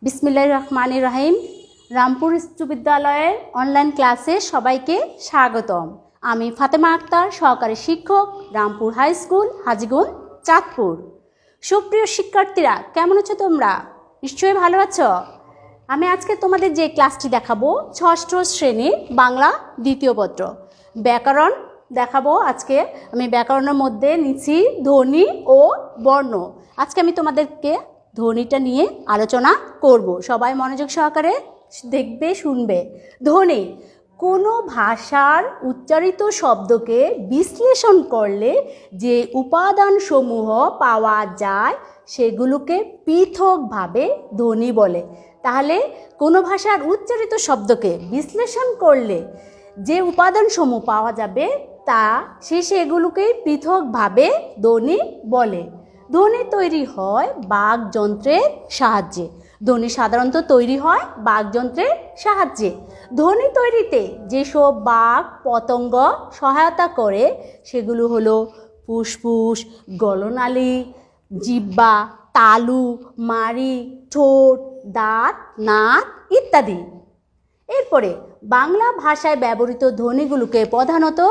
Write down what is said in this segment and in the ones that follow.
বিসমিল্লাহির রহমানির রহিম। রামপুর উচ্চ বিদ্যালয়ের অনলাইন ক্লাসে সবাইকে স্বাগতম। আমি ফাতেমা আক্তার, সহকারী শিক্ষক, রামপুর হাই স্কুল, হাজীগঞ্জ, চাঁদপুর। সুপ্রিয় শিক্ষার্থীরা, কেমন আছো তোমরা? নিশ্চয়ই ভালো আছো। আমি আজকে তোমাদের যে ক্লাসটি দেখাবো, ষষ্ঠ শ্রেণীর বাংলা দ্বিতীয় পত্র ব্যাকরণ দেখাবো। আজকে আমি ব্যাকরণের মধ্যে নিচ্ছি ধ্বনি ও বর্ণ। আজকে আমি তোমাদেরকে ধ্বনিটা নিয়ে আলোচনা করব। সবাই মনোযোগ সহকারে দেখবে, শুনবে। ধ্বনি কোনো ভাষার উচ্চারিত শব্দকে বিশ্লেষণ করলে যে উপাদানসমূহ পাওয়া যায় সেগুলোকে পৃথকভাবে ধ্বনি বলে। তাহলে কোনো ভাষার উচ্চারিত শব্দকে বিশ্লেষণ করলে যে উপাদানসমূহ পাওয়া যাবে সেগুলোকে পৃথকভাবে ধ্বনি বলে। ধ্বনি তৈরি হয় বাকযন্ত্রের সাহায্যে। ধ্বনি সাধারণত তৈরি হয় বাকযন্ত্রের সাহায্যে। ধ্বনি তৈরিতে যেসব বাক পতঙ্গ সহায়তা করে সেগুলো হলো ফুসফুস, গলনালী, জিহ্বা, তালু, মাড়ি, ঠোঁট, দাঁত, নাক ইত্যাদি। এরপরে বাংলা ভাষায় ব্যবহৃত ধ্বনিগুলোকে প্রধানত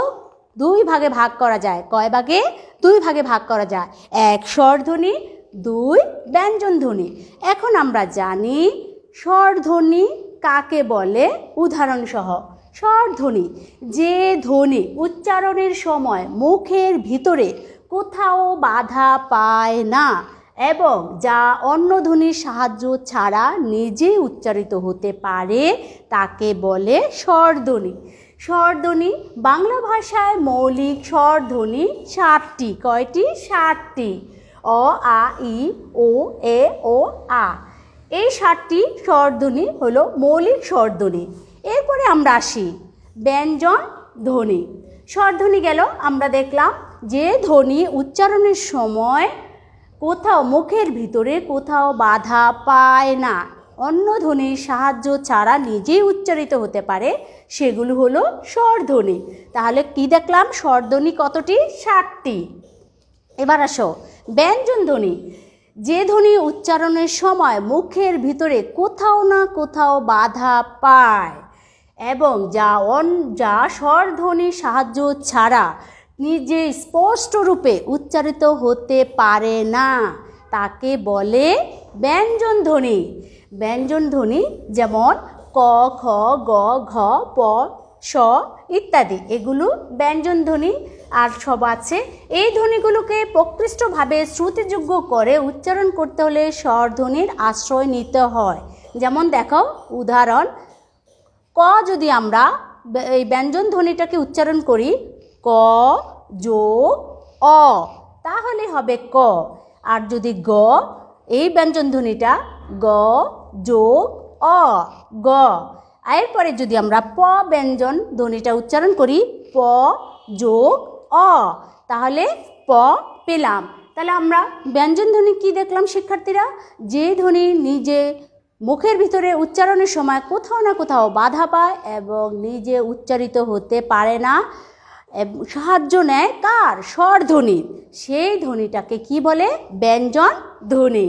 দুই ভাগে ভাগ করা যায়। কয় ভাগে? দুই ভাগে ভাগ করা যায়। এক স্বরধ্বনি, দুই ব্যঞ্জন ধ্বনি। এখন আমরা জানি স্বরধ্বনি কাকে বলে। উদাহরণসহ স্বরধ্বনি যে ধ্বনি উচ্চারণের সময় মুখের ভিতরে কোথাও বাধা পায় না এবং যা অন্য ধ্বনির সাহায্য ছাড়া নিজেই উচ্চারিত হতে পারে তাকে বলে স্বরধ্বনি। স্বরধ্বনি বাংলা ভাষায় মৌলিক স্বরধ্বনি 7টি। কয়টি? 7টি। অ, আ, ই, ও, এ, ও, আ। এই 7টি স্বরধ্বনি হলো মৌলিক স্বরধ্বনি। এরপরে আমরা আসি ব্যঞ্জন ধ্বনি। স্বরধ্বনি গেল, আমরা দেখলাম যে ধ্বনি উচ্চারণের সময় কোথাও মুখের ভিতরে কোথাও বাধা পায় না, অন্য ধ্বনির সাহায্য ছাড়া নিজেই উচ্চারিত হতে পারে, সেগুলো হলো স্বরধ্বনি। তাহলে কি দেখলাম? স্বরধ্বনি কতটি? 7টি। এবার আসো ব্যঞ্জন ধ্বনি। যে ধ্বনি উচ্চারণের সময় মুখের ভিতরে কোথাও না কোথাও বাধা পায় এবং যা স্বরধ্বনির সাহায্য ছাড়া নিজে স্পষ্ট রূপে উচ্চারিত হতে পারে না তাকে বলে ব্যঞ্জন ধ্বনি। ব্যঞ্জন ধ্বনি যেমন ক, খ, গ, ঘ, প, শ ইত্যাদি, এগুলো ব্যঞ্জন ধ্বনি। আর সব আছে। এই ধ্বনিগুলোকে প্রকৃষ্টভাবে শ্রুতিযোগ্য করে উচ্চারণ করতে হলে স্বরধ্বনির আশ্রয় নিতে হয়। যেমন দেখো উদাহরণ, ক যদি আমরা এই ব্যঞ্জন ধ্বনিটাকে উচ্চারণ করি ক যোগ অ, তাহলে হবে ক। আর যদি গ, এই ব্যঞ্জন ধ্বনিটা গ যোগ অ, গ। এরপরে যদি আমরা প ব্যঞ্জন ধ্বনিটা উচ্চারণ করি প যোগ অ, তাহলে প পেলাম। তাহলে আমরা ব্যঞ্জন ধ্বনি কি দেখলাম শিক্ষার্থীরা? যে ধ্বনি নিজে মুখের ভিতরে উচ্চারণের সময় কোথাও না কোথাও বাধা পায় এবং নিজে উচ্চারিত হতে পারে না, সাহায্য নেয় কার? স্বরধ্বনি। সেই ধ্বনিটাকে কি বলে? ব্যঞ্জন ধ্বনি।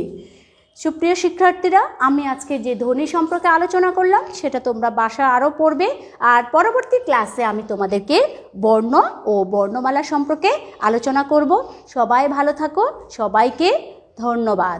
সুপ্রিয় শিক্ষার্থীরা, আমি আজকে যে ধ্বনি সম্পর্কে আলোচনা করলাম সেটা তোমরা বাসায় আরও পড়বে। আর পরবর্তী ক্লাসে আমি তোমাদেরকে বর্ণ ও বর্ণমালা সম্পর্কে আলোচনা করব। সবাই ভালো থাকো। সবাইকে ধন্যবাদ।